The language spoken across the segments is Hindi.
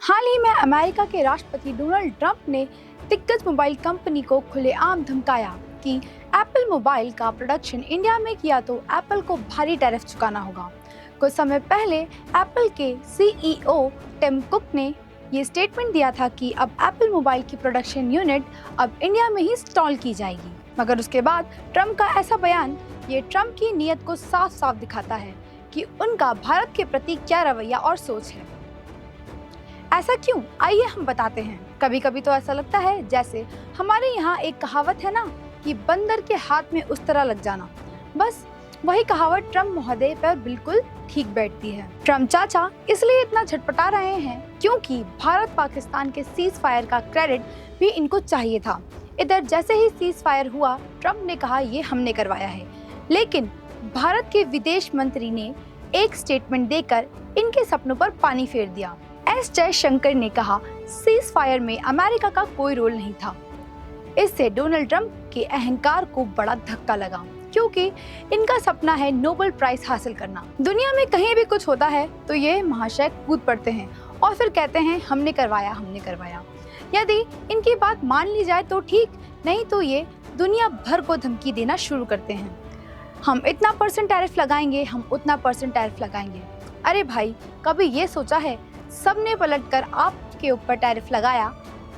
हाल ही में अमेरिका के राष्ट्रपति डोनाल्ड ट्रंप ने दिग्गज मोबाइल कंपनी को खुलेआम धमकाया कि एप्पल मोबाइल का प्रोडक्शन इंडिया में किया तो एप्पल को भारी टैरिफ चुकाना होगा। कुछ समय पहले एप्पल के सीईओ टिम कुक ने ये स्टेटमेंट दिया था कि अब एप्पल मोबाइल की प्रोडक्शन यूनिट अब इंडिया में ही इंस्टॉल की जाएगी। मगर उसके बाद ट्रंप का ऐसा बयान ये ट्रंप की नीयत को साफ साफ दिखाता है कि उनका भारत के प्रति क्या रवैया और सोच है। ऐसा क्यों, आइए हम बताते हैं। कभी कभी तो ऐसा लगता है जैसे हमारे यहाँ एक कहावत है ना कि बंदर के हाथ में उस तरह लग जाना। बस वही कहावत ट्रंप महोदय पर बिल्कुल ठीक बैठती है। ट्रंप चाचा इसलिए इतना झटपटा रहे हैं क्योंकि भारत पाकिस्तान के सीज फायर का क्रेडिट भी इनको चाहिए था। इधर जैसे ही सीज फायर हुआ, ट्रंप ने कहा ये हमने करवाया है, लेकिन भारत के विदेश मंत्री ने एक स्टेटमेंट देकर इनके सपनों पर पानी फेर दिया। एस जयशंकर ने कहा सीज फायर में अमेरिका का कोई रोल नहीं था। इससे डोनाल्ड ट्रंप के अहंकार को बड़ा धक्का लगा क्योंकि इनका सपना है नोबेल प्राइज हासिल करना। दुनिया में कहीं भी कुछ होता है तो ये महाशय कूद पड़ते हैं और फिर कहते हैं हमने करवाया। यदि इनकी बात मान ली जाए तो ठीक, नहीं तो ये दुनिया भर को धमकी देना शुरू करते हैं। हम इतना % टैरिफ लगाएंगे, हम उतना % टैरिफ लगाएंगे। अरे भाई, कभी ये सोचा है सबने पलटकर आपके ऊपर टैरिफ लगाया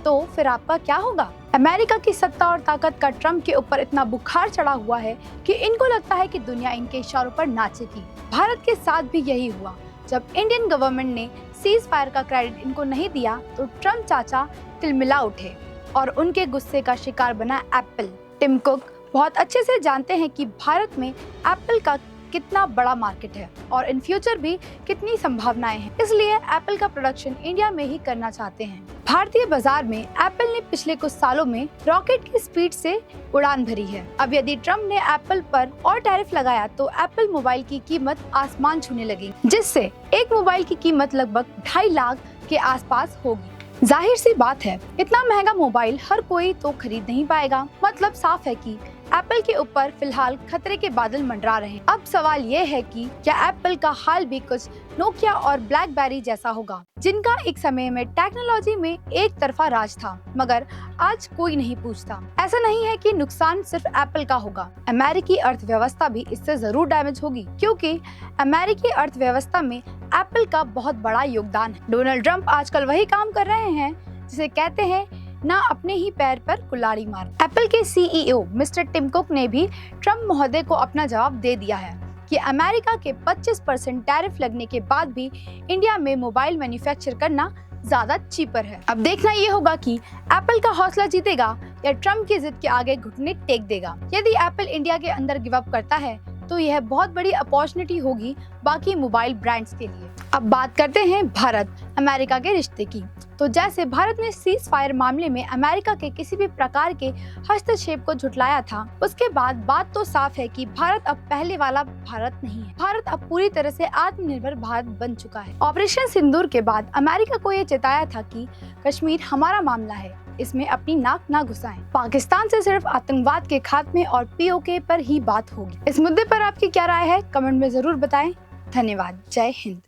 तो फिर आपका क्या होगा? अमेरिका की सत्ता और ताकत का ट्रंप के ऊपर इतना बुखार चढ़ा हुआ है कि इनको लगता है कि दुनिया इनके इशारों पर नाचेगी। भारत के साथ भी यही हुआ। जब इंडियन गवर्नमेंट ने सीज फायर का क्रेडिट इनको नहीं दिया तो ट्रंप चाचा तिलमिला उठे और उनके गुस्से का शिकार बना एप्पल। टिम कुक बहुत अच्छे से जानते हैं कि भारत में एप्पल का कितना बड़ा मार्केट है और इन फ्यूचर भी कितनी संभावनाएं हैं, इसलिए एप्पल का प्रोडक्शन इंडिया में ही करना चाहते हैं। भारतीय बाजार में एप्पल ने पिछले कुछ सालों में रॉकेट की स्पीड से उड़ान भरी है। अब यदि ट्रंप ने एप्पल पर और टैरिफ लगाया तो एप्पल मोबाइल की कीमत आसमान छूने लगेगी, जिससे एक मोबाइल की कीमत लगभग 2.5 लाख के आसपास होगी। जाहिर सी बात है, इतना महंगा मोबाइल हर कोई तो खरीद नहीं पाएगा। मतलब साफ है कि एप्पल के ऊपर फिलहाल खतरे के बादल मंडरा रहे हैं। अब सवाल ये है कि क्या एप्पल का हाल भी कुछ नोकिया और ब्लैकबेरी जैसा होगा, जिनका एक समय में टेक्नोलॉजी में एक तरफा राज था, मगर आज कोई नहीं पूछता। ऐसा नहीं है कि नुकसान सिर्फ एप्पल का होगा, अमेरिकी अर्थव्यवस्था भी इससे जरूर डैमेज होगी, क्योंकि अमेरिकी अर्थव्यवस्था में एप्पल का बहुत बड़ा योगदान है। डोनाल्ड ट्रंप आजकल वही काम कर रहे हैं जिसे कहते हैं ना अपने ही पैर पर कुल्हाड़ी मार। एप्पल के सीईओ मिस्टर टिम कुक ने भी ट्रंप महोदय को अपना जवाब दे दिया है कि अमेरिका के 25% टैरिफ लगने के बाद भी इंडिया में मोबाइल मैन्युफैक्चर करना ज्यादा चीपर है। अब देखना ये होगा कि एप्पल का हौसला जीतेगा या ट्रंप की जिद के आगे घुटने टेक देगा। यदि एप्पल इंडिया के अंदर गिव अप करता है तो यह बहुत बड़ी अपॉर्चुनिटी होगी बाकी मोबाइल ब्रांड्स के लिए। अब बात करते हैं भारत अमेरिका के रिश्ते की। तो जैसे भारत ने सीज फायर मामले में अमेरिका के किसी भी प्रकार के हस्तक्षेप को झुटलाया था, उसके बाद बात तो साफ है कि भारत अब पहले वाला भारत नहीं है। भारत अब पूरी तरह से आत्मनिर्भर भारत बन चुका है। ऑपरेशन सिंदूर के बाद अमेरिका को ये चेताया था कि कश्मीर हमारा मामला है, इसमें अपनी नाक ना घुसाएं। पाकिस्तान से सिर्फ आतंकवाद के खात्मे और पीओके पर ही बात होगी। इस मुद्दे पर आपकी क्या राय है, कमेंट में जरूर बताएं। धन्यवाद। जय हिंद।